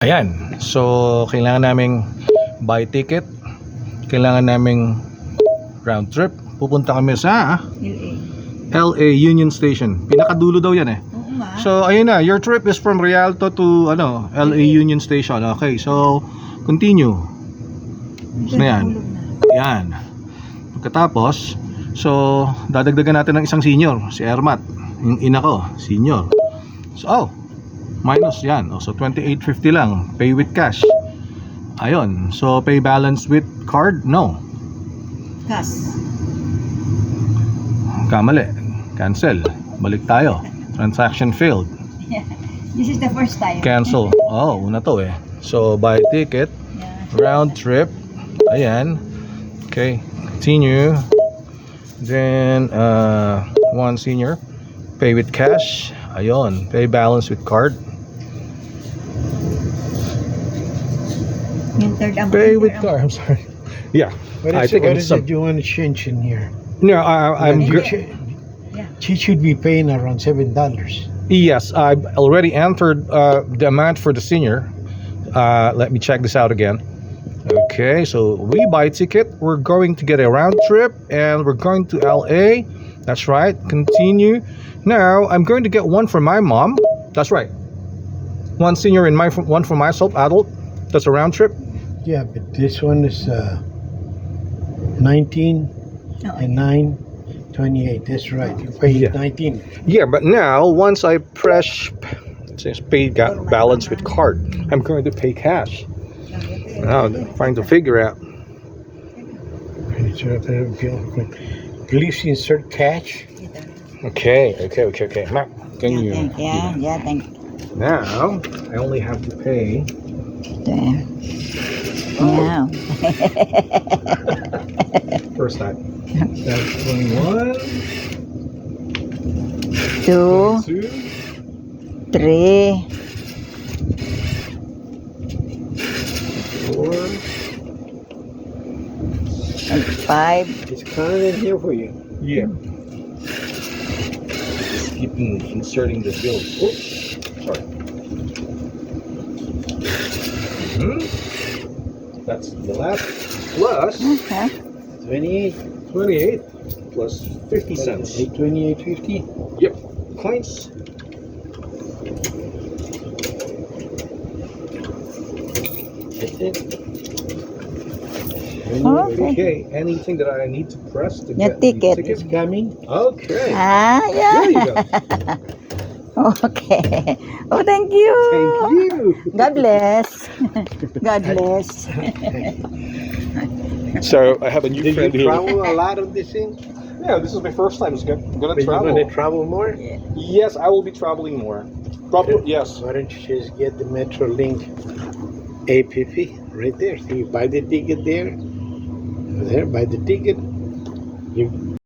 Ayan, so kailangan naming buy ticket, kailangan naming round trip. Pupunta kami sa LA Union Station. Pinakadulo daw yan eh. Oo nga. So ayun na, your trip is from Rialto to LA Union Station. Okay, so continue. So yan. Yan. Pagkatapos, so dadagdagan natin ng isang senior, si Ermat. Yung ina ko, senior. So minus yan. So 28.50 lang. Pay with cash. Ayun. So pay balance with card? No. Cash. Kamali. Cancel. Balik tayo. Transaction failed. This is the first time. Cancel. Oh, una to eh. So buy ticket. Round trip. Ayan. Okay. Continue. Then one senior. Pay with cash. Ayun. Pay balance with card. Yung third Pay with card. I'm sorry. Yeah. What is it you want to change in here? No, I'm She should be paying around $7. yes, I've already entered the amount for the senior. Let me check this out again. Okay, so we buy ticket. We're going to get a round trip and we're going to LA. That's right. Continue. Now I'm going to get one for my mom. That's right. One senior and one for myself, adult. That's a round trip. Yeah, but this one is 19 and 9, 28. That's right. You paid Yeah. 19. Yeah, but now once I press it says pay balance with card, I'm going to pay cash. Now I'm trying to figure out. Please insert cash. Okay. Now, can you? Yeah, thank you. Now I only have to pay. Wow. First time. That's 21. 2, 2, 3, 4. and 5. It's counted in here for you. Yeah. Just keep inserting the bills. Oops. Sorry. That's the last plus Okay. 28. 28 plus 50 cents. 28.50. Yep. Coins. That's it. Okay. Anything that I need to press to Your get the ticket. ticket? It's coming. Okay. Ah, There you yeah. go. Okay. Oh, thank you. Thank you. God bless. God bless. So I have a new Did friend you here. travel a lot of this thing? Yeah, this is my first time. I'm gonna But travel. you want to travel more? Yes, I will be traveling more. Probably yes. Why don't you just get the Metrolink app right there? So you buy the ticket there. There, buy the ticket. You